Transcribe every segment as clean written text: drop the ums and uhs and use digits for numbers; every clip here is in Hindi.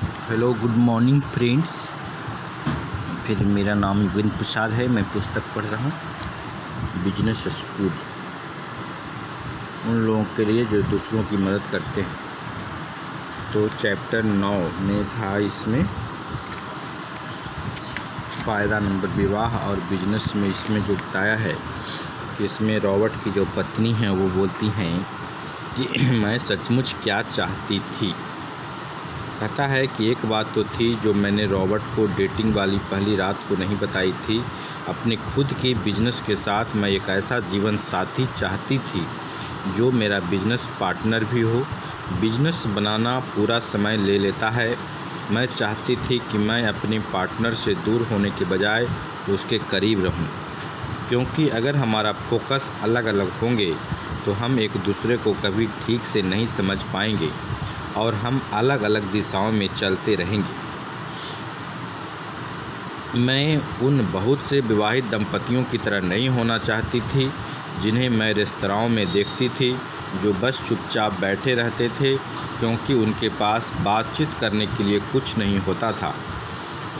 Hello, good morning friends. फिर मेरा नाम योगेंद्र प्रसाद है। मैं पुस्तक पढ़ रहा हूँ बिजनेस स्कूल, उन लोगों के लिए जो दूसरों की मदद करते हैं। तो चैप्टर 9 में था, इसमें फ़ायदा नंबर विवाह और बिजनेस में इसमें जो बताया है कि इसमें रॉबर्ट की जो पत्नी हैं वो बोलती हैं कि मैं सचमुच क्या चाहती थी। कहता है कि एक बात तो थी जो मैंने रॉबर्ट को डेटिंग वाली पहली रात को नहीं बताई थी। अपने खुद के बिजनेस के साथ मैं एक ऐसा जीवन साथी चाहती थी जो मेरा बिजनेस पार्टनर भी हो। बिजनेस बनाना पूरा समय ले लेता है। मैं चाहती थी कि मैं अपने पार्टनर से दूर होने के बजाय उसके करीब रहूं, क्योंकि अगर हमारा फोकस अलग अलग होंगे तो हम एक दूसरे को कभी ठीक से नहीं समझ पाएंगे और हम अलग अलग दिशाओं में चलते रहेंगे। मैं उन बहुत से विवाहित दंपतियों की तरह नहीं होना चाहती थी जिन्हें मैं रेस्तरां में देखती थी, जो बस चुपचाप बैठे रहते थे क्योंकि उनके पास बातचीत करने के लिए कुछ नहीं होता था।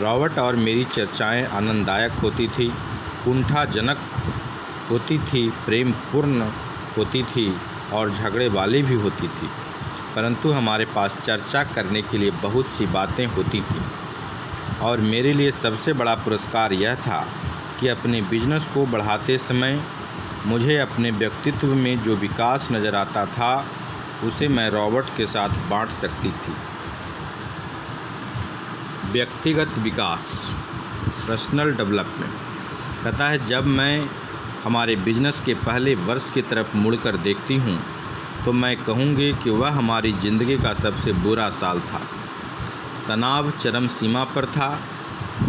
रॉबर्ट और मेरी चर्चाएं आनंददायक होती थी, कुंठाजनक होती थी, प्रेमपूर्ण होती थी और झगड़े वाली भी होती थी, परंतु हमारे पास चर्चा करने के लिए बहुत सी बातें होती थीं। और मेरे लिए सबसे बड़ा पुरस्कार यह था कि अपने बिजनेस को बढ़ाते समय मुझे अपने व्यक्तित्व में जो विकास नज़र आता था उसे मैं रॉबर्ट के साथ बांट सकती थी। व्यक्तिगत विकास, पर्सनल डेवलपमेंट। कहता है, जब मैं हमारे बिजनेस के पहले वर्ष की तरफ मुड़कर देखती हूँ तो मैं कहूँगी कि वह हमारी ज़िंदगी का सबसे बुरा साल था। तनाव चरम सीमा पर था,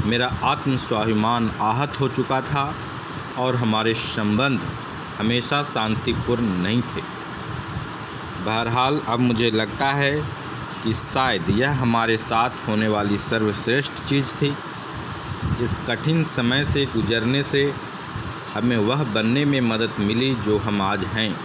मेरा आत्मस्वाभिमान आहत हो चुका था और हमारे संबंध हमेशा शांतिपूर्ण नहीं थे। बहरहाल अब मुझे लगता है कि शायद यह हमारे साथ होने वाली सर्वश्रेष्ठ चीज़ थी। इस कठिन समय से गुजरने से हमें वह बनने में मदद मिली जो हम आज हैं।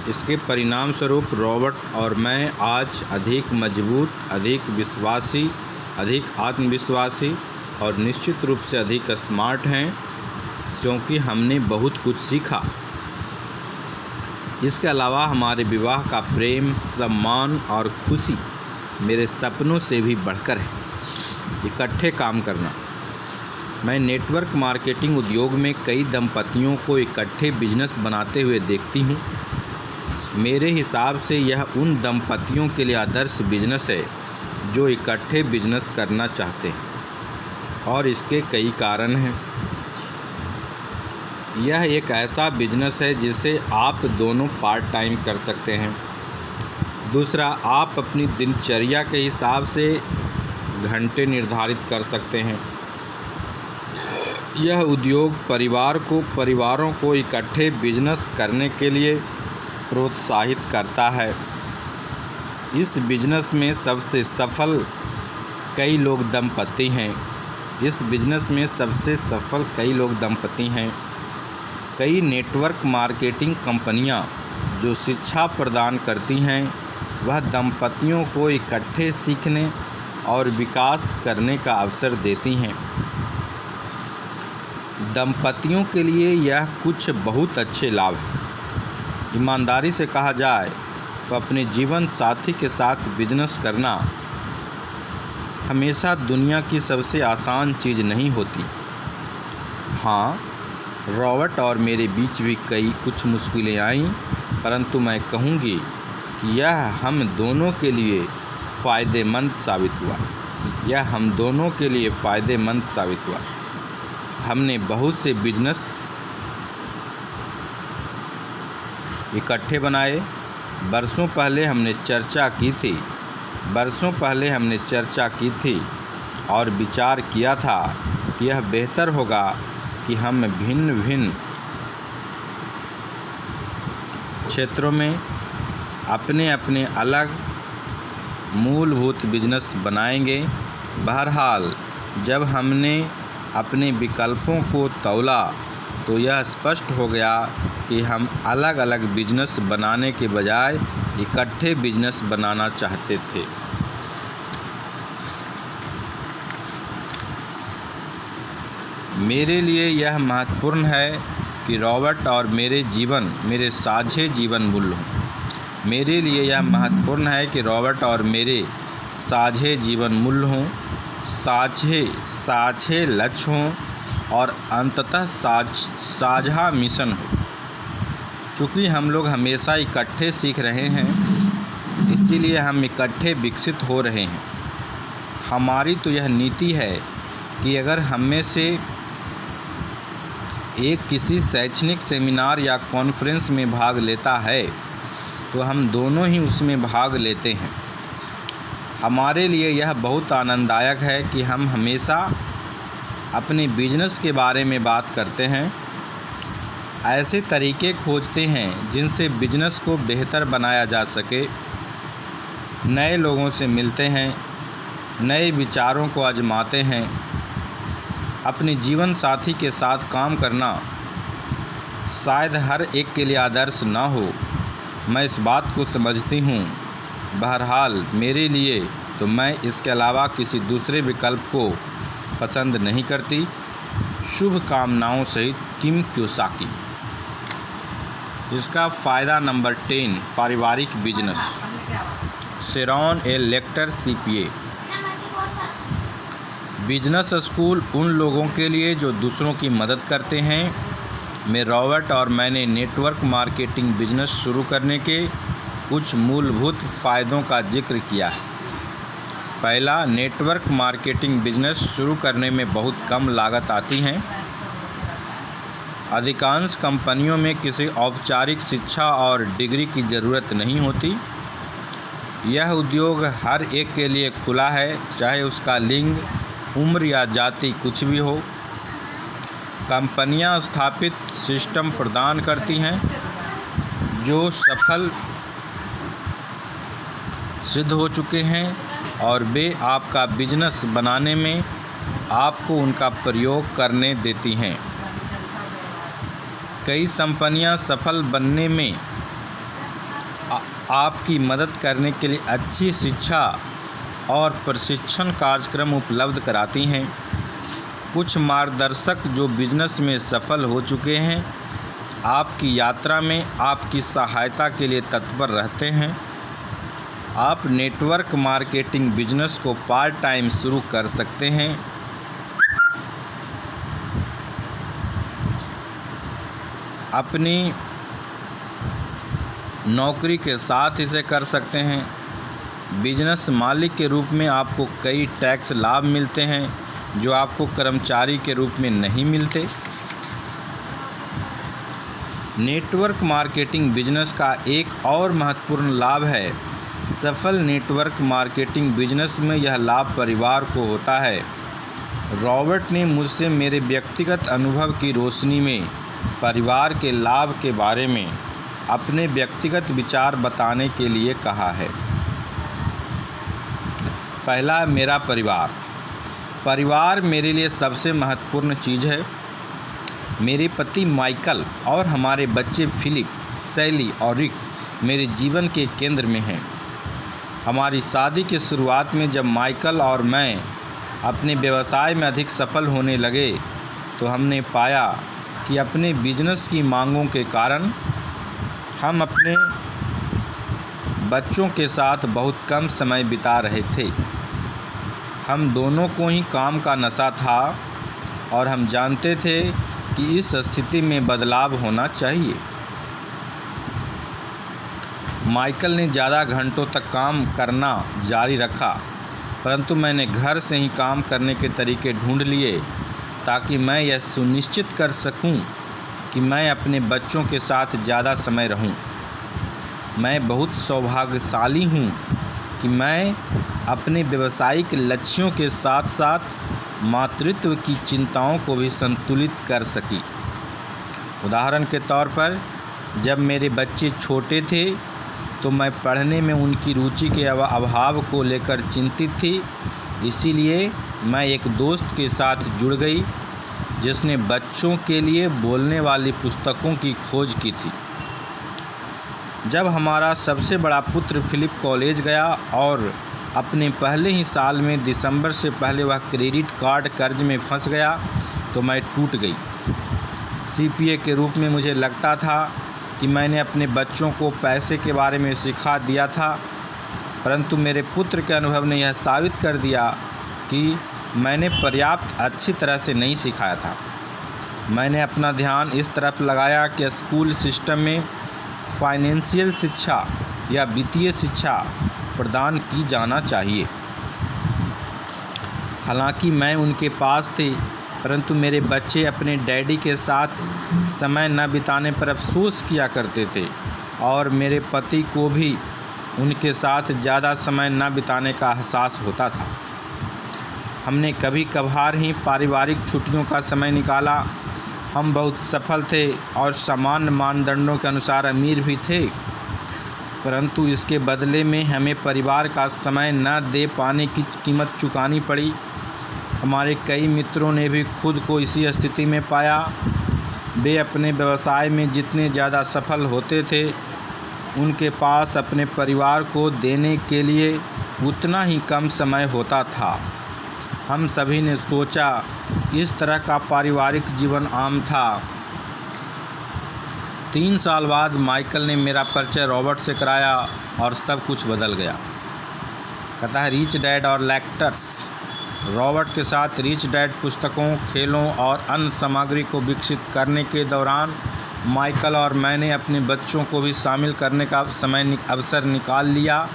इसके परिणाम स्वरूप रॉबर्ट और मैं आज अधिक मजबूत, अधिक विश्वासी, अधिक आत्मविश्वासी और निश्चित रूप से अधिक स्मार्ट हैं, क्योंकि हमने बहुत कुछ सीखा। इसके अलावा हमारे विवाह का प्रेम, सम्मान और खुशी मेरे सपनों से भी बढ़कर है। इकट्ठे काम करना। मैं नेटवर्क मार्केटिंग उद्योग में कई दंपतियों को इकट्ठे बिजनेस बनाते हुए देखती हूँ। मेरे हिसाब से यह उन दंपतियों के लिए आदर्श बिजनेस है जो इकट्ठे बिजनेस करना चाहते हैं, और इसके कई कारण हैं। यह एक ऐसा बिजनेस है जिसे आप दोनों पार्ट टाइम कर सकते हैं। दूसरा, आप अपनी दिनचर्या के हिसाब से घंटे निर्धारित कर सकते हैं। यह उद्योग परिवारों को इकट्ठे बिजनेस करने के लिए प्रोत्साहित करता है। इस बिजनेस में सबसे सफल कई लोग दंपति हैं। कई नेटवर्क मार्केटिंग कंपनियां जो शिक्षा प्रदान करती हैं वह दंपतियों को इकट्ठे सीखने और विकास करने का अवसर देती हैं। दंपतियों के लिए यह कुछ बहुत अच्छे लाभ हैं। ईमानदारी से कहा जाए तो अपने जीवन साथी के साथ बिजनेस करना हमेशा दुनिया की सबसे आसान चीज़ नहीं होती। हाँ, रॉबर्ट और मेरे बीच भी कुछ मुश्किलें आईं, परंतु मैं कहूँगी कि यह हम दोनों के लिए फ़ायदेमंद साबित हुआ। हमने बहुत से बिजनेस इकट्ठे बनाए। बरसों पहले हमने चर्चा की थी और विचार किया था कि यह बेहतर होगा कि हम भिन्न भिन्न क्षेत्रों में अपने अपने अलग मूलभूत बिजनेस बनाएंगे। बहरहाल जब हमने अपने विकल्पों को तौला तो यह स्पष्ट हो गया कि हम अलग अलग बिजनेस बनाने के बजाय इकट्ठे बिजनेस बनाना चाहते थे। मेरे लिए यह महत्वपूर्ण है कि रॉबर्ट और मेरे जीवन मेरे साझे जीवन मूल्य हों। मेरे लिए यह महत्वपूर्ण है कि रॉबर्ट और मेरे साझे जीवन मूल्य हों, साझे लक्ष्य हों और अंततः साझा मिशन हो। चूँकि हम लोग हमेशा इकट्ठे सीख रहे हैं, इसीलिए हम इकट्ठे विकसित हो रहे हैं। हमारी तो यह नीति है कि अगर हम में से एक किसी शैक्षणिक सेमिनार या कॉन्फ्रेंस में भाग लेता है तो हम दोनों ही उसमें भाग लेते हैं। हमारे लिए यह बहुत आनंददायक है कि हम हमेशा अपने बिजनेस के बारे में बात करते हैं, ऐसे तरीके खोजते हैं जिनसे बिजनेस को बेहतर बनाया जा सके, नए लोगों से मिलते हैं, नए विचारों को आजमाते हैं। अपने जीवन साथी के साथ काम करना शायद हर एक के लिए आदर्श ना हो, मैं इस बात को समझती हूँ। बहरहाल मेरे लिए तो मैं इसके अलावा किसी दूसरे विकल्प को पसंद नहीं करती। शुभकामनाओं सहित किम क्योसाकी। इसका फ़ायदा नंबर 10, पारिवारिक बिजनेस। शेरॉन ए लेक्टर CPA। बिजनेस स्कूल उन लोगों के लिए जो दूसरों की मदद करते हैं। मैं रॉबर्ट और मैंने नेटवर्क मार्केटिंग बिजनेस शुरू करने के कुछ मूलभूत फ़ायदों का जिक्र किया है। पहला, नेटवर्क मार्केटिंग बिजनेस शुरू करने में बहुत कम लागत आती है। अधिकांश कंपनियों में किसी औपचारिक शिक्षा और डिग्री की ज़रूरत नहीं होती। यह उद्योग हर एक के लिए खुला है, चाहे उसका लिंग, उम्र या जाति कुछ भी हो। कंपनियां स्थापित सिस्टम प्रदान करती हैं जो सफल सिद्ध हो चुके हैं और वे आपका बिजनेस बनाने में आपको उनका प्रयोग करने देती हैं। कई कंपनियां सफल बनने में आपकी मदद करने के लिए अच्छी शिक्षा और प्रशिक्षण कार्यक्रम उपलब्ध कराती हैं। कुछ मार्गदर्शक जो बिजनेस में सफल हो चुके हैं आपकी यात्रा में आपकी सहायता के लिए तत्पर रहते हैं। आप नेटवर्क मार्केटिंग बिजनेस को पार्ट टाइम शुरू कर सकते हैं। अपनी नौकरी के साथ इसे कर सकते हैं। बिजनेस मालिक के रूप में आपको कई टैक्स लाभ मिलते हैं जो आपको कर्मचारी के रूप में नहीं मिलते। नेटवर्क मार्केटिंग बिजनेस का एक और महत्वपूर्ण लाभ है। सफल नेटवर्क मार्केटिंग बिजनेस में यह लाभ परिवार को होता है। रॉबर्ट ने मुझसे मेरे व्यक्तिगत अनुभव की रोशनी में परिवार के लाभ के बारे में अपने व्यक्तिगत विचार बताने के लिए कहा है। पहला, मेरा परिवार मेरे लिए सबसे महत्वपूर्ण चीज़ है। मेरे पति माइकल और हमारे बच्चे फिलिप, सैली और रिक मेरे जीवन के केंद्र में हैं। हमारी शादी की शुरुआत में जब माइकल और मैं अपने व्यवसाय में अधिक सफल होने लगे तो हमने पाया कि अपने बिजनेस की मांगों के कारण हम अपने बच्चों के साथ बहुत कम समय बिता रहे थे। हम दोनों को ही काम का नशा था और हम जानते थे कि इस स्थिति में बदलाव होना चाहिए। माइकल ने ज़्यादा घंटों तक काम करना जारी रखा, परंतु मैंने घर से ही काम करने के तरीके ढूंढ लिए ताकि मैं यह सुनिश्चित कर सकूं कि मैं अपने बच्चों के साथ ज़्यादा समय रहूं। मैं बहुत सौभाग्यशाली हूं कि मैं अपने व्यावसायिक लक्ष्यों के साथ साथ मातृत्व की चिंताओं को भी संतुलित कर सकी। उदाहरण के तौर पर, जब मेरे बच्चे छोटे थे तो मैं पढ़ने में उनकी रुचि के अभाव को लेकर चिंतित थी। इसीलिए मैं एक दोस्त के साथ जुड़ गई जिसने बच्चों के लिए बोलने वाली पुस्तकों की खोज की थी। जब हमारा सबसे बड़ा पुत्र फिलिप कॉलेज गया और अपने पहले ही साल में दिसंबर से पहले वह क्रेडिट कार्ड कर्ज में फंस गया तो मैं टूट गई। CPA के रूप में मुझे लगता था कि मैंने अपने बच्चों को पैसे के बारे में सिखा दिया था, परंतु मेरे पुत्र के अनुभव ने यह साबित कर दिया कि मैंने पर्याप्त अच्छी तरह से नहीं सिखाया था। मैंने अपना ध्यान इस तरफ लगाया कि स्कूल सिस्टम में फाइनेंशियल शिक्षा या वित्तीय शिक्षा प्रदान की जाना चाहिए। हालांकि मैं उनके पास थे, परंतु मेरे बच्चे अपने डैडी के साथ समय न बिताने पर अफसोस किया करते थे और मेरे पति को भी उनके साथ ज़्यादा समय न बिताने का एहसास होता था। हमने कभी कभार ही पारिवारिक छुट्टियों का समय निकाला। हम बहुत सफल थे और सामान्य मानदंडों के अनुसार अमीर भी थे, परंतु इसके बदले में हमें परिवार का समय न दे पाने की कीमत चुकानी पड़ी। हमारे कई मित्रों ने भी खुद को इसी स्थिति में पाया। वे अपने व्यवसाय में जितने ज़्यादा सफल होते थे, उनके पास अपने परिवार को देने के लिए उतना ही कम समय होता था। हम सभी ने सोचा इस तरह का पारिवारिक जीवन आम था। 3 साल बाद माइकल ने मेरा परिचय रॉबर्ट से कराया और सब कुछ बदल गया। कहता है रिच डैड और लैक्टर्स। रॉबर्ट के साथ रिच डैड पुस्तकों, खेलों और अन्य सामग्री को विकसित करने के दौरान माइकल और मैंने अपने बच्चों को भी शामिल करने का अवसर निकाल लिया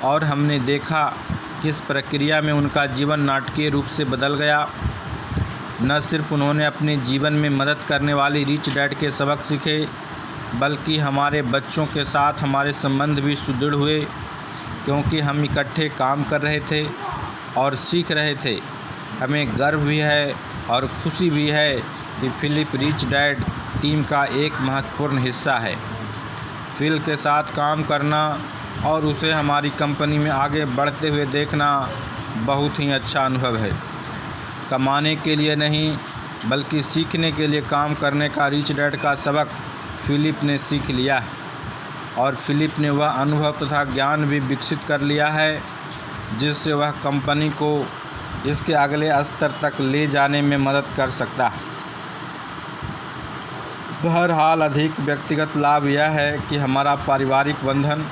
और हमने देखा कि इस प्रक्रिया में उनका जीवन नाटकीय रूप से बदल गया। न सिर्फ उन्होंने अपने जीवन में मदद करने वाली रिच डैड के सबक सीखे, बल्कि हमारे बच्चों के साथ हमारे संबंध भी सुदृढ़ हुए, क्योंकि हम इकट्ठे काम कर रहे थे और सीख रहे थे। हमें गर्व भी है और खुशी भी है कि फिलिप रिच डैड टीम का एक महत्वपूर्ण हिस्सा है। फिल के साथ काम करना और उसे हमारी कंपनी में आगे बढ़ते हुए देखना बहुत ही अच्छा अनुभव है। कमाने के लिए नहीं, बल्कि सीखने के लिए काम करने का रिच डैड का सबक फिलिप ने सीख लिया है और फिलिप ने वह अनुभव तथा ज्ञान भी विकसित कर लिया है जिससे वह कंपनी को इसके अगले स्तर तक ले जाने में मदद कर सकता है। बहरहाल अधिक व्यक्तिगत लाभ यह है कि हमारा पारिवारिक बंधन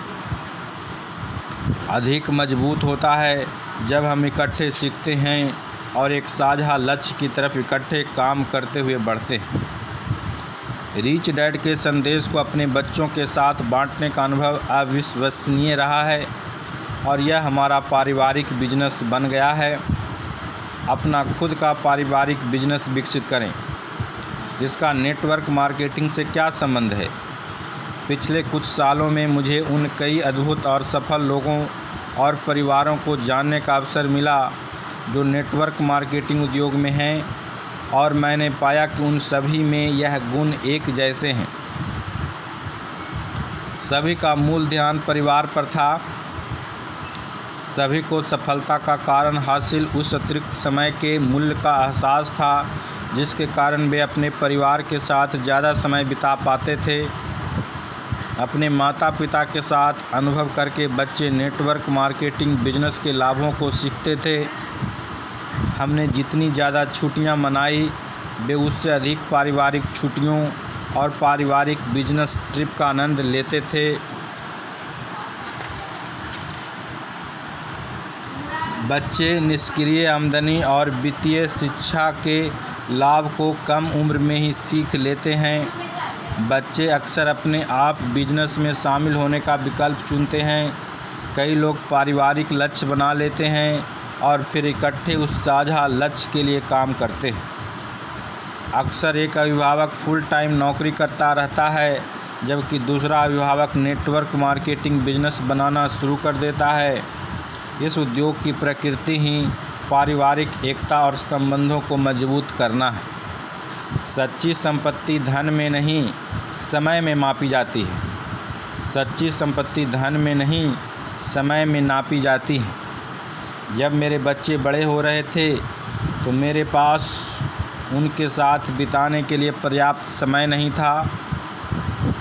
अधिक मजबूत होता है जब हम इकट्ठे सीखते हैं और एक साझा लक्ष्य की तरफ इकट्ठे काम करते हुए बढ़ते हैं। रिच डैड के संदेश को अपने बच्चों के साथ बांटने का अनुभव अविश्वसनीय रहा है और यह हमारा पारिवारिक बिजनेस बन गया है। अपना खुद का पारिवारिक बिजनेस विकसित करें। इसका नेटवर्क मार्केटिंग से क्या संबंध है? पिछले कुछ सालों में मुझे उन कई अद्भुत और सफल लोगों और परिवारों को जानने का अवसर मिला जो नेटवर्क मार्केटिंग उद्योग में हैं, और मैंने पाया कि उन सभी में यह गुण एक जैसे हैं। सभी का मूल ध्यान परिवार पर था। सभी को सफलता का कारण हासिल उस अतिरिक्त समय के मूल्य का एहसास था जिसके कारण वे अपने परिवार के साथ ज़्यादा समय बिता पाते थे। अपने माता पिता के साथ अनुभव करके बच्चे नेटवर्क मार्केटिंग बिजनेस के लाभों को सीखते थे। हमने जितनी ज़्यादा छुट्टियां मनाई, वे उससे अधिक पारिवारिक छुट्टियों और पारिवारिक बिजनेस ट्रिप का आनंद लेते थे। बच्चे निष्क्रिय आमदनी और वित्तीय शिक्षा के लाभ को कम उम्र में ही सीख लेते हैं। बच्चे अक्सर अपने आप बिजनेस में शामिल होने का विकल्प चुनते हैं। कई लोग पारिवारिक लक्ष्य बना लेते हैं और फिर इकट्ठे उस साझा लक्ष्य के लिए काम करते हैं। अक्सर एक अभिभावक फुल टाइम नौकरी करता रहता है, जबकि दूसरा अभिभावक नेटवर्क मार्केटिंग बिजनेस बनाना शुरू कर देता है। इस उद्योग की प्रकृति ही पारिवारिक एकता और संबंधों को मजबूत करना है। सच्ची संपत्ति धन में नहीं, समय में मापी जाती है। सच्ची संपत्ति धन में नहीं, समय में नापी जाती है। जब मेरे बच्चे बड़े हो रहे थे तो मेरे पास उनके साथ बिताने के लिए पर्याप्त समय नहीं था,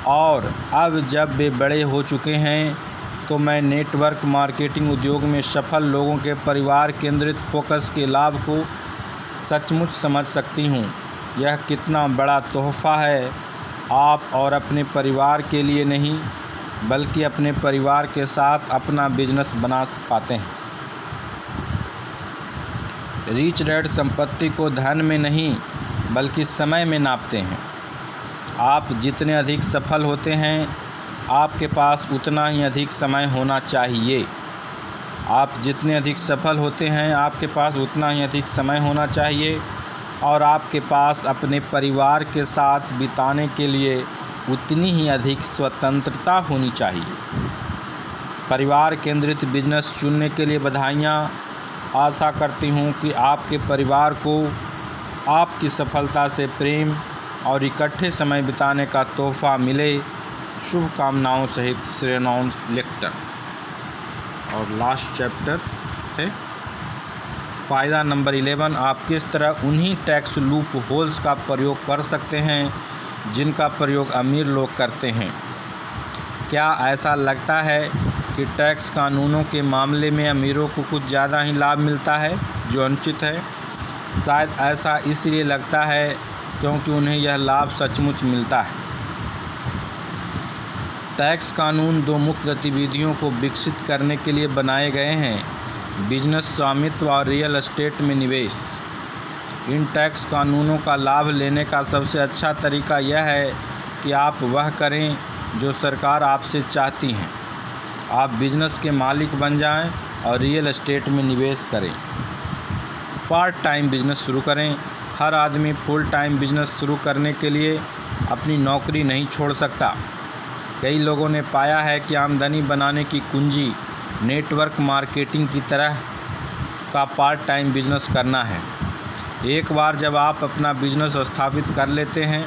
और अब जब वे बड़े हो चुके हैं तो मैं नेटवर्क मार्केटिंग उद्योग में सफल लोगों के परिवार केंद्रित फोकस के लाभ को सचमुच समझ सकती हूँ यह कितना बड़ा तोहफ़ा है आप और अपने परिवार के लिए नहीं बल्कि अपने परिवार के साथ अपना बिजनेस बना पाते हैं। रिच डैड संपत्ति को धन में नहीं बल्कि समय में नापते हैं। आप जितने अधिक सफल होते हैं आपके पास उतना ही अधिक समय होना चाहिए। आप जितने अधिक सफल होते हैं आपके पास उतना ही अधिक समय होना चाहिए और आपके पास अपने परिवार के साथ बिताने के लिए उतनी ही अधिक स्वतंत्रता होनी चाहिए। परिवार केंद्रित बिजनेस चुनने के लिए बधाइयाँ। आशा करती हूँ कि आपके परिवार को आपकी सफलता से प्रेम और इकट्ठे समय बिताने का तोहफ़ा मिले। शुभकामनाओं सहित श्रेनॉन लेक्टर। और लास्ट चैप्टर है फ़ायदा नंबर 11। आप किस तरह उन्हीं टैक्स लूप होल्स का प्रयोग कर सकते हैं जिनका प्रयोग अमीर लोग करते हैं। क्या ऐसा लगता है कि टैक्स कानूनों के मामले में अमीरों को कुछ ज़्यादा ही लाभ मिलता है जो अनुचित है? शायद ऐसा इसलिए लगता है क्योंकि उन्हें यह लाभ सचमुच मिलता है। टैक्स कानून दो मुख्य गतिविधियों को विकसित करने के लिए बनाए गए हैं: बिजनेस स्वामित्व और रियल एस्टेट में निवेश। इन टैक्स कानूनों का लाभ लेने का सबसे अच्छा तरीका यह है कि आप वह करें जो सरकार आपसे चाहती है। आप बिजनेस के मालिक बन जाएं और रियल एस्टेट में निवेश करें। पार्ट टाइम बिजनेस शुरू करें। हर आदमी फुल टाइम बिजनेस शुरू करने के लिए अपनी नौकरी नहीं छोड़ सकता। कई लोगों ने पाया है कि आमदनी बनाने की कुंजी नेटवर्क मार्केटिंग की तरह का पार्ट टाइम बिजनेस करना है। एक बार जब आप अपना बिजनेस स्थापित कर लेते हैं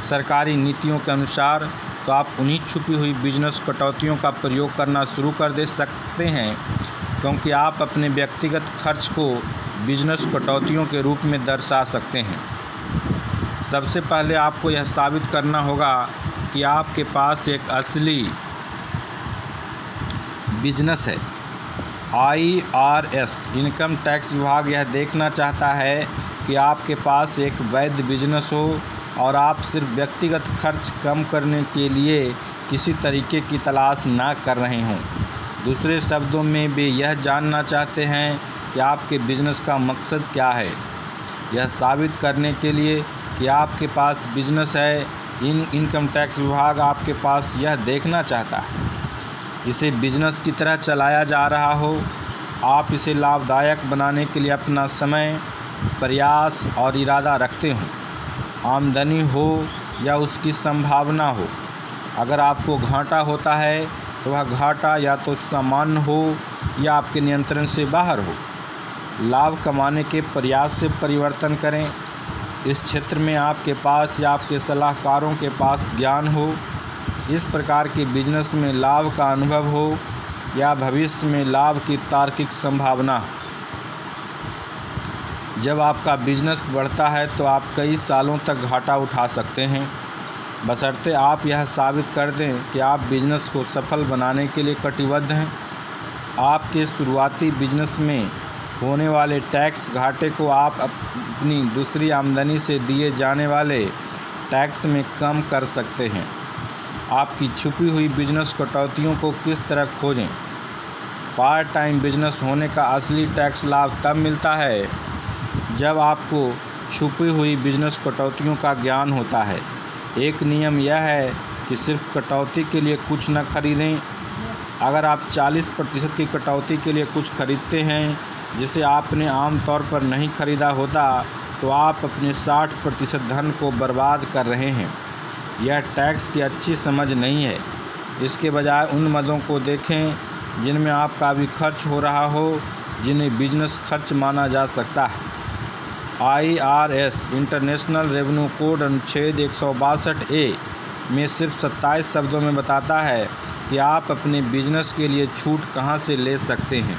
सरकारी नीतियों के अनुसार, तो आप उन्हीं छुपी हुई बिजनेस कटौतियों का प्रयोग करना शुरू कर दे सकते हैं, क्योंकि आप अपने व्यक्तिगत खर्च को बिजनेस कटौतियों के रूप में दर्शा सकते हैं। सबसे पहले आपको यह साबित करना होगा कि आपके पास एक असली बिजनेस है। IRS इनकम टैक्स विभाग यह देखना चाहता है कि आपके पास एक वैध बिजनेस हो और आप सिर्फ व्यक्तिगत खर्च कम करने के लिए किसी तरीके की तलाश ना कर रहे हों। दूसरे शब्दों में वे यह जानना चाहते हैं कि आपके बिजनेस का मकसद क्या है। यह साबित करने के लिए कि आपके पास बिजनेस है, इनकम टैक्स विभाग आपके पास यह देखना चाहता है इसे बिजनेस की तरह चलाया जा रहा हो। आप इसे लाभदायक बनाने के लिए अपना समय, प्रयास और इरादा रखते हों, आमदनी हो या उसकी संभावना हो। अगर आपको घाटा होता है तो वह घाटा या तो सामान्य हो या आपके नियंत्रण से बाहर हो। लाभ कमाने के प्रयास से परिवर्तन करें। इस क्षेत्र में आपके पास या आपके सलाहकारों के पास ज्ञान हो, इस प्रकार के बिजनेस में लाभ का अनुभव हो या भविष्य में लाभ की तार्किक संभावना। जब आपका बिजनेस बढ़ता है तो आप कई सालों तक घाटा उठा सकते हैं, बशर्ते आप यह साबित कर दें कि आप बिजनेस को सफल बनाने के लिए कटिबद्ध हैं। आपके शुरुआती बिजनेस में होने वाले टैक्स घाटे को आप अपनी दूसरी आमदनी से दिए जाने वाले टैक्स में कम कर सकते हैं। आपकी छुपी हुई बिजनेस कटौतियों को किस तरह खोजें? पार्ट टाइम बिजनेस होने का असली टैक्स लाभ तब मिलता है जब आपको छुपी हुई बिजनेस कटौतियों का ज्ञान होता है। एक नियम यह है कि सिर्फ कटौती के लिए कुछ न खरीदें। अगर आप 40% की कटौती के लिए कुछ खरीदते हैं जिसे आपने आम तौर पर नहीं खरीदा होता, तो आप अपने 60% धन को बर्बाद कर रहे हैं। यह टैक्स की अच्छी समझ नहीं है। इसके बजाय उन मदों को देखें जिनमें आपका भी खर्च हो रहा हो, जिन्हें बिजनेस खर्च माना जा सकता है। IRS इंटरनेशनल रेवेन्यू कोड अनुच्छेद 162A में सिर्फ 27 शब्दों में बताता है कि आप अपने बिजनेस के लिए छूट कहां से ले सकते हैं।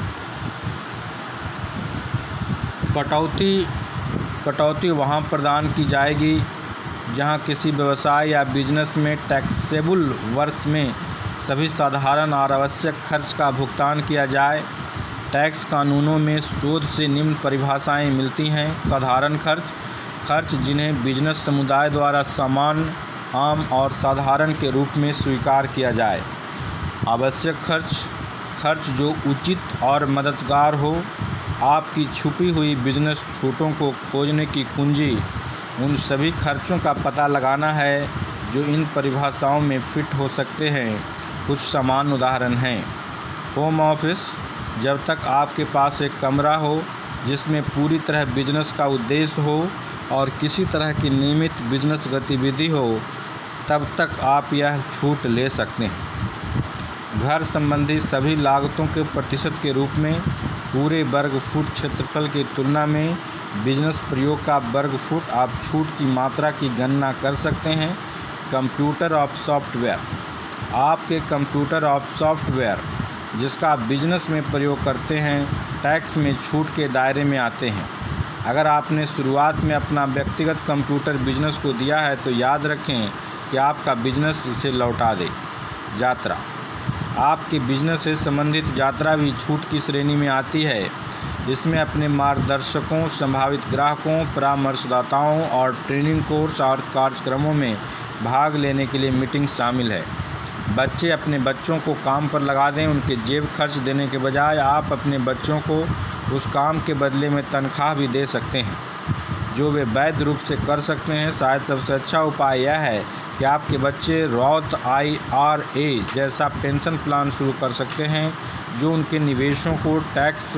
कटौती वहां प्रदान की जाएगी जहां किसी व्यवसाय या बिजनेस में टैक्सेबल वर्ष में सभी साधारण और आवश्यक खर्च का भुगतान किया जाए। टैक्स कानूनों में शोध से निम्न परिभाषाएं मिलती हैं। साधारण खर्च, खर्च जिन्हें बिजनेस समुदाय द्वारा सामान्य, आम और साधारण के रूप में स्वीकार किया जाए। आवश्यक खर्च, खर्च जो उचित और मददगार हो। आपकी छुपी हुई बिजनेस छूटों को खोजने की कुंजी उन सभी खर्चों का पता लगाना है जो इन परिभाषाओं में फिट हो सकते हैं। कुछ सामान्य उदाहरण हैं। होम ऑफिस, जब तक आपके पास एक कमरा हो जिसमें पूरी तरह बिजनेस का उद्देश्य हो और किसी तरह की नियमित बिजनेस गतिविधि हो, तब तक आप यह छूट ले सकते हैं। घर संबंधी सभी लागतों के प्रतिशत के रूप में पूरे वर्ग फुट क्षेत्रफल की तुलना में बिजनेस प्रयोग का वर्ग फुट आप छूट की मात्रा की गणना कर सकते हैं। कंप्यूटर ऑफ सॉफ्टवेयर, आपके कंप्यूटर ऑफ सॉफ्टवेयर जिसका आप बिजनेस में प्रयोग करते हैं टैक्स में छूट के दायरे में आते हैं। अगर आपने शुरुआत में अपना व्यक्तिगत कंप्यूटर बिजनेस को दिया है तो याद रखें कि आपका बिजनेस इसे लौटा दे। यात्रा, आपके बिजनेस से संबंधित यात्रा भी छूट की श्रेणी में आती है। इसमें अपने मार्गदर्शकों, संभावित ग्राहकों, परामर्शदाताओं और ट्रेनिंग कोर्स और कार्यक्रमों में भाग लेने के लिए मीटिंग शामिल है। बच्चे, अपने बच्चों को काम पर लगा दें। उनके जेब खर्च देने के बजाय आप अपने बच्चों को उस काम के बदले में तनख्वाह भी दे सकते हैं जो वे वैध रूप से कर सकते हैं। शायद सबसे अच्छा उपाय यह है कि आपके बच्चे रॉथ IRA जैसा पेंशन प्लान शुरू कर सकते हैं जो उनके निवेशों को टैक्स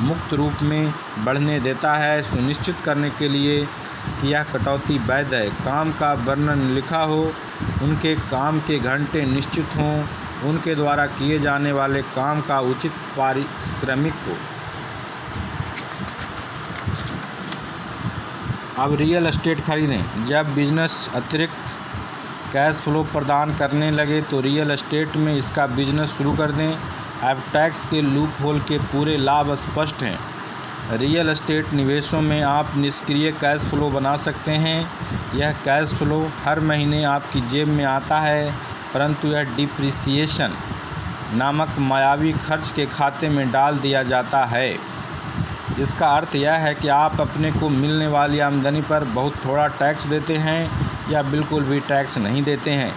मुक्त रूप में बढ़ने देता है। सुनिश्चित करने के लिए कि यह कटौती वैध है, काम का वर्णन लिखा हो, उनके काम के घंटे निश्चित हों, उनके द्वारा किए जाने वाले काम का उचित पारिश्रमिक हो। अब रियल एस्टेट खरीदें। जब बिजनेस अतिरिक्त कैश फ्लो प्रदान करने लगे तो रियल एस्टेट में इसका बिजनेस शुरू कर दें। अब टैक्स के लूप होल के पूरे लाभ स्पष्ट हैं। रियल एस्टेट निवेशों में आप निष्क्रिय कैश फ्लो बना सकते हैं। यह कैश फ्लो हर महीने आपकी जेब में आता है, परंतु यह डिप्रिसिएशन नामक मायावी खर्च के खाते में डाल दिया जाता है। इसका अर्थ यह है कि आप अपने को मिलने वाली आमदनी पर बहुत थोड़ा टैक्स देते हैं या बिल्कुल भी टैक्स नहीं देते हैं।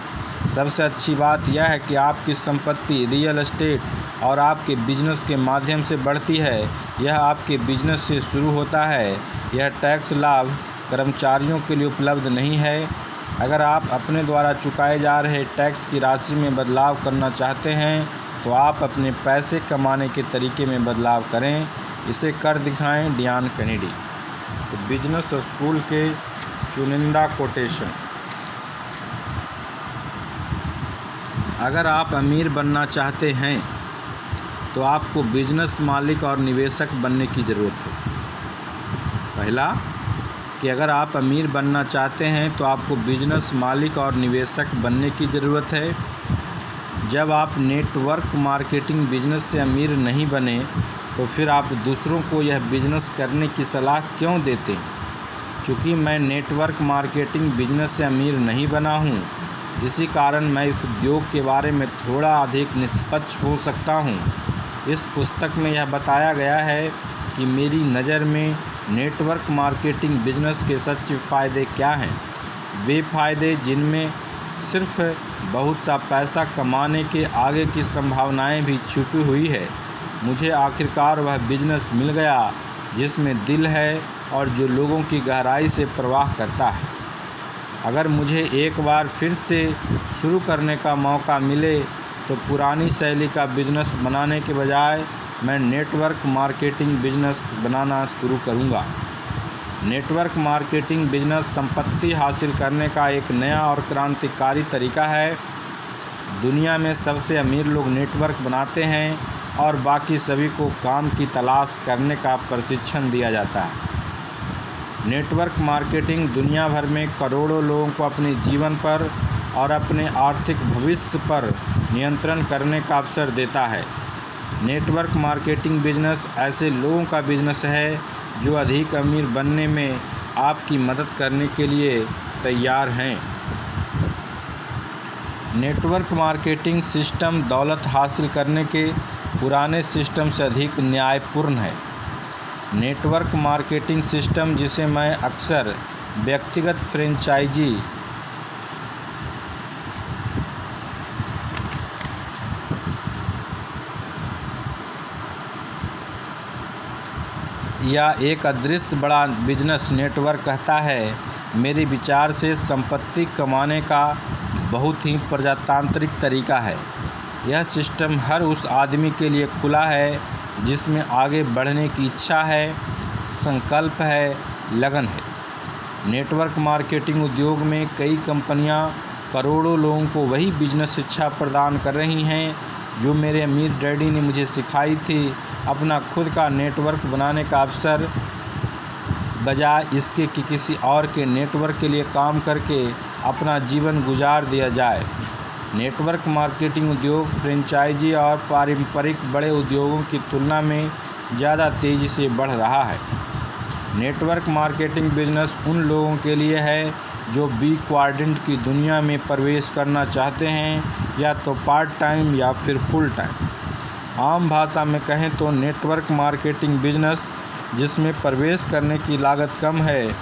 सबसे अच्छी बात यह है कि आपकी संपत्ति रियल एस्टेट और आपके बिजनेस के माध्यम से बढ़ती है। यह आपके बिजनेस से शुरू होता है। यह टैक्स लाभ कर्मचारियों के लिए उपलब्ध नहीं है। अगर आप अपने द्वारा चुकाए जा रहे टैक्स की राशि में बदलाव करना चाहते हैं तो आप अपने पैसे कमाने के तरीके में बदलाव करें। इसे कर दिखाएं। डियान कैनेडी। तो बिजनेस स्कूल के चुनिंदा कोटेशन। अगर आप अमीर बनना चाहते हैं तो आपको बिजनेस मालिक और निवेशक बनने की ज़रूरत है। पहला कि अगर आप अमीर बनना चाहते हैं तो आपको बिजनेस मालिक और निवेशक बनने की ज़रूरत है। जब आप नेटवर्क मार्केटिंग बिजनेस से अमीर नहीं बने तो फिर आप दूसरों को यह बिजनेस करने की सलाह क्यों देते हैं? चूँकि मैं नेटवर्क मार्केटिंग बिजनेस से अमीर नहीं बना हूँ, इसी कारण मैं इस उद्योग के बारे में थोड़ा अधिक निष्पक्ष हो सकता हूँ। इस पुस्तक में यह बताया गया है कि मेरी नज़र में नेटवर्क मार्केटिंग बिजनेस के सच्चे फ़ायदे क्या हैं। वे फ़ायदे जिनमें सिर्फ बहुत सा पैसा कमाने के आगे की संभावनाएं भी छुपी हुई है। मुझे आखिरकार वह बिजनेस मिल गया जिसमें दिल है और जो लोगों की गहराई से प्रवाह करता है। अगर मुझे एक बार फिर से शुरू करने का मौका मिले तो पुरानी शैली का बिजनेस बनाने के बजाय मैं नेटवर्क मार्केटिंग बिजनेस बनाना शुरू करूंगा। नेटवर्क मार्केटिंग बिजनेस संपत्ति हासिल करने का एक नया और क्रांतिकारी तरीका है। दुनिया में सबसे अमीर लोग नेटवर्क बनाते हैं और बाकी सभी को काम की तलाश करने का प्रशिक्षण दिया जाता है। नेटवर्क मार्केटिंग दुनिया भर में करोड़ों लोगों को अपने जीवन पर और अपने आर्थिक भविष्य पर नियंत्रण करने का अवसर देता है। नेटवर्क मार्केटिंग बिजनेस ऐसे लोगों का बिजनेस है जो अधिक अमीर बनने में आपकी मदद करने के लिए तैयार हैं। नेटवर्क मार्केटिंग सिस्टम दौलत हासिल करने के पुराने सिस्टम से अधिक न्यायपूर्ण है। नेटवर्क मार्केटिंग सिस्टम, जिसे मैं अक्सर व्यक्तिगत फ्रेंचाइजी या एक अदृश्य बड़ा बिजनेस नेटवर्क कहता है, मेरे विचार से संपत्ति कमाने का बहुत ही प्रजातांत्रिक तरीका है। यह सिस्टम हर उस आदमी के लिए खुला है जिसमें आगे बढ़ने की इच्छा है, संकल्प है, लगन है। नेटवर्क मार्केटिंग उद्योग में कई कंपनियां करोड़ों लोगों को वही बिजनेस शिक्षा प्रदान कर रही हैं जो मेरे अमीर डैडी ने मुझे सिखाई थी। अपना खुद का नेटवर्क बनाने का अवसर, बजाय इसके कि किसी और के नेटवर्क के लिए काम करके अपना जीवन गुजार दिया जाए। नेटवर्क मार्केटिंग उद्योग फ्रेंचाइजी और पारंपरिक बड़े उद्योगों की तुलना में ज़्यादा तेज़ी से बढ़ रहा है। नेटवर्क मार्केटिंग बिजनेस उन लोगों के लिए है जो बी क्वाड्रेंट की दुनिया में प्रवेश करना चाहते हैं, या तो पार्ट टाइम या फिर फुल टाइम। आम भाषा में कहें तो नेटवर्क मार्केटिंग बिजनेस जिसमें प्रवेश करने की लागत कम है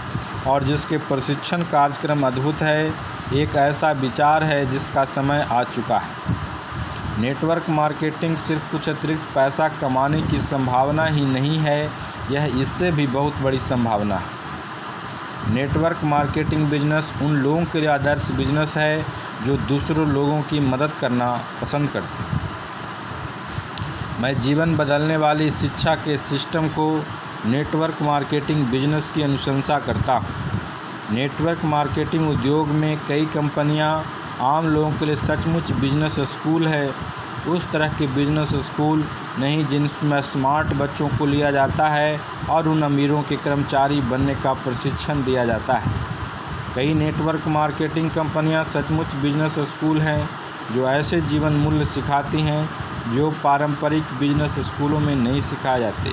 और जिसके प्रशिक्षण कार्यक्रम अद्भुत है, एक ऐसा विचार है जिसका समय आ चुका है। नेटवर्क मार्केटिंग सिर्फ कुछ अतिरिक्त पैसा कमाने की संभावना ही नहीं है, यह इससे भी बहुत बड़ी संभावना है। नेटवर्क मार्केटिंग बिजनेस उन लोगों के लिए आदर्श बिजनेस है जो दूसरों लोगों की मदद करना पसंद करते हैं। मैं जीवन बदलने वाली शिक्षा के सिस्टम को नेटवर्क मार्केटिंग बिजनेस की अनुशंसा करता हूँ। नेटवर्क मार्केटिंग उद्योग में कई कंपनियाँ आम लोगों के लिए सचमुच बिजनेस स्कूल है, उस तरह के बिजनेस स्कूल नहीं जिनमें स्मार्ट बच्चों को लिया जाता है और उन अमीरों के कर्मचारी बनने का प्रशिक्षण दिया जाता है। कई नेटवर्क मार्केटिंग कंपनियां सचमुच बिजनेस स्कूल हैं जो ऐसे जीवन मूल्य सिखाती हैं जो पारंपरिक बिजनेस स्कूलों में नहीं सिखाए जाते।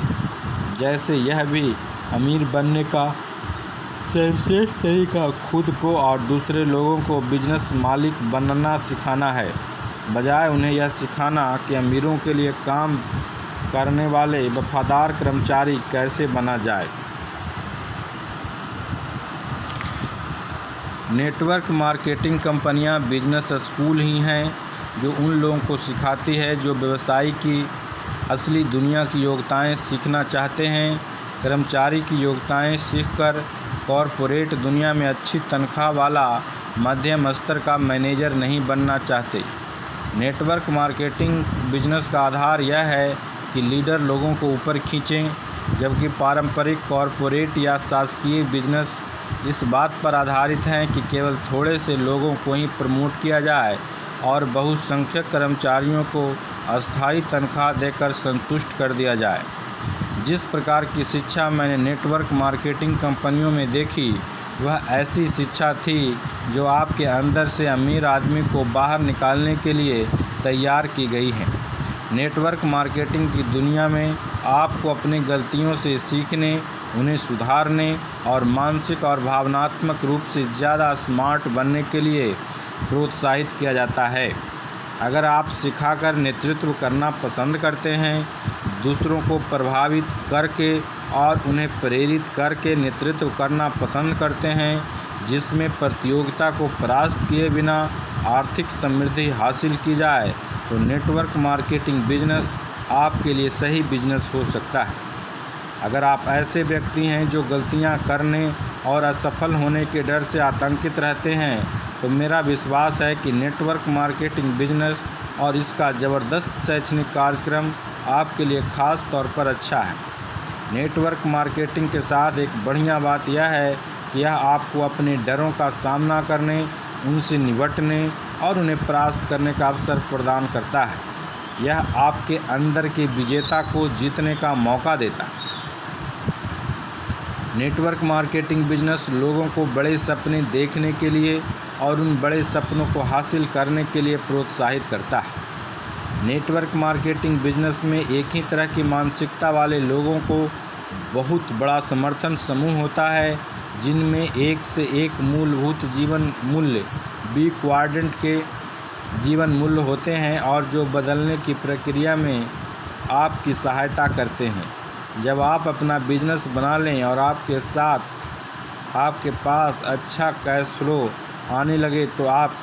जैसे यह भी अमीर बनने का सर्वश्रेष्ठ तरीका खुद को और दूसरे लोगों को बिजनेस मालिक बनना सिखाना है, बजाय उन्हें यह सिखाना कि अमीरों के लिए काम करने वाले वफादार कर्मचारी कैसे बना जाए। नेटवर्क मार्केटिंग कंपनियां बिजनेस स्कूल ही हैं जो उन लोगों को सिखाती है जो व्यवसाय की असली दुनिया की योग्यताएं सीखना चाहते हैं। कर्मचारी की योग्यताएं सीखकर कॉरपोरेट दुनिया में अच्छी तनख्वाह वाला मध्यम स्तर का मैनेजर नहीं बनना चाहते। नेटवर्क मार्केटिंग बिजनेस का आधार यह है कि लीडर लोगों को ऊपर खींचें, जबकि पारंपरिक कॉरपोरेट या शासकीय बिजनेस इस बात पर आधारित हैं कि केवल थोड़े से लोगों को ही प्रमोट किया जाए और बहुसंख्यक कर्मचारियों को अस्थायी तनख्वाह देकर संतुष्ट कर दिया जाए। जिस प्रकार की शिक्षा मैंने नेटवर्क मार्केटिंग कंपनियों में देखी, वह ऐसी शिक्षा थी जो आपके अंदर से अमीर आदमी को बाहर निकालने के लिए तैयार की गई है। नेटवर्क मार्केटिंग की दुनिया में आपको अपनी गलतियों से सीखने, उन्हें सुधारने और मानसिक और भावनात्मक रूप से ज़्यादा स्मार्ट बनने के लिए प्रोत्साहित किया जाता है। अगर आप सिखाकर नेतृत्व करना पसंद करते हैं, दूसरों को प्रभावित करके और उन्हें प्रेरित करके नेतृत्व करना पसंद करते हैं, जिसमें प्रतियोगिता को परास्त किए बिना आर्थिक समृद्धि हासिल की जाए, तो नेटवर्क मार्केटिंग बिजनेस आपके लिए सही बिजनेस हो सकता है। अगर आप ऐसे व्यक्ति हैं जो गलतियां करने और असफल होने के डर से आतंकित रहते हैं, तो मेरा विश्वास है कि नेटवर्क मार्केटिंग बिजनेस और इसका ज़बरदस्त शैक्षणिक कार्यक्रम आपके लिए ख़ास तौर पर अच्छा है। नेटवर्क मार्केटिंग के साथ एक बढ़िया बात यह है कि यह आपको अपने डरों का सामना करने, उनसे निपटने और उन्हें परास्त करने का अवसर प्रदान करता है। यह आपके अंदर के विजेता को जीतने का मौका देता है। नेटवर्क मार्केटिंग बिजनेस लोगों को बड़े सपने देखने के लिए और उन बड़े सपनों को हासिल करने के लिए प्रोत्साहित करता है। नेटवर्क मार्केटिंग बिजनेस में एक ही तरह की मानसिकता वाले लोगों को बहुत बड़ा समर्थन समूह होता है, जिनमें एक से एक मूलभूत जीवन मूल्य बी क्वाड्रेंट के जीवन मूल्य होते हैं और जो बदलने की प्रक्रिया में आपकी सहायता करते हैं। जब आप अपना बिजनेस बना लें और आपके साथ आपके पास अच्छा कैश फ्लो आने लगे तो आप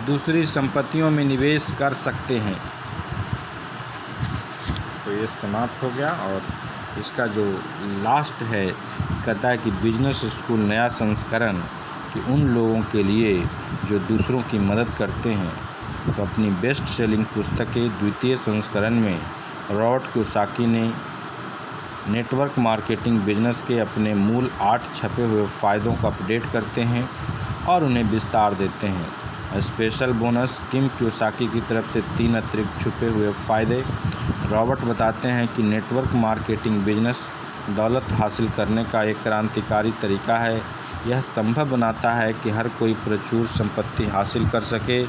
दूसरी संपत्तियों में निवेश कर सकते हैं। तो ये समाप्त हो गया। और इसका जो लास्ट है कहता है कि बिजनेस स्कूल नया संस्करण कि उन लोगों के लिए जो दूसरों की मदद करते हैं। तो अपनी बेस्ट सेलिंग पुस्तक के द्वितीय संस्करण में रॉबर्ट कियोसाकी ने नेटवर्क मार्केटिंग बिजनेस के अपने मूल 8 छपे हुए फ़ायदों को अपडेट करते हैं और उन्हें विस्तार देते हैं। स्पेशल बोनस टिम कियोसाकी की तरफ से 3 अतिरिक्त छुपे हुए फ़ायदे। रॉबर्ट बताते हैं कि नेटवर्क मार्केटिंग बिजनेस दौलत हासिल करने का एक क्रांतिकारी तरीका है। यह संभव बनाता है कि हर कोई प्रचुर संपत्ति हासिल कर सके।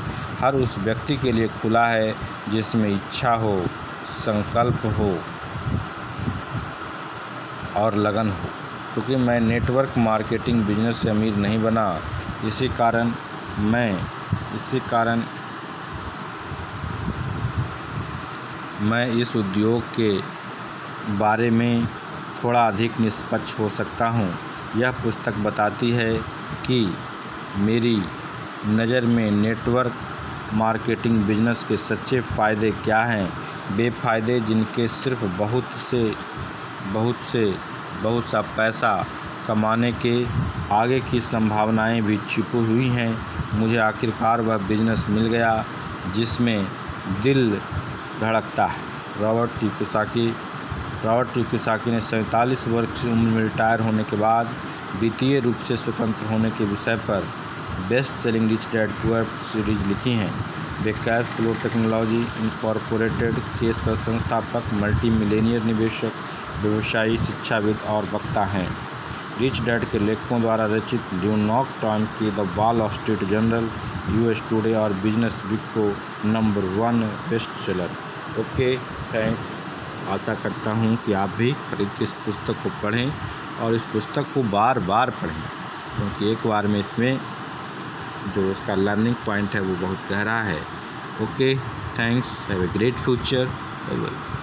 हर उस व्यक्ति के लिए खुला है जिसमें इच्छा हो, संकल्प हो और लगन हो। क्योंकि मैं नेटवर्क मार्केटिंग बिजनेस से अमीर नहीं बना, इसी कारण मैं इस उद्योग के बारे में थोड़ा अधिक निष्पक्ष हो सकता हूँ। यह पुस्तक बताती है कि मेरी नज़र में नेटवर्क मार्केटिंग बिजनेस के सच्चे फ़ायदे क्या हैं। वे फ़ायदे जिनके सिर्फ बहुत सा पैसा कमाने के आगे की संभावनाएं भी छिपी हुई हैं। मुझे आखिरकार वह बिजनेस मिल गया जिसमें दिल धड़कता है। रॉबर्ट टी कियोसाकी ने 47 वर्ष की उम्र में रिटायर होने के बाद वित्तीय रूप से स्वतंत्र होने के विषय पर best selling rich dad poor series लिखी हैं। वे कैश फ्लो टेक्नोलॉजी इनकॉर्पोरेटेड के संस्थापक, मल्टी मिलियनियर निवेशक, व्यवसायी, शिक्षाविद और वक्ता हैं। रिच डैड के लेखकों द्वारा रचित न्यूयॉर्क टाइम्स की the Wall Street Journal, US Today और बिजनेस वीक को number 1 best seller. Okay, thanks. आशा करता हूँ कि आप भी खरीद के इस पुस्तक को पढ़ें और इस पुस्तक को बार बार पढ़ें, क्योंकि एक बार में इसमें जो इसका लर्निंग पॉइंट है वो बहुत गहरा है। Okay, thanks. Have a great future. Bye bye.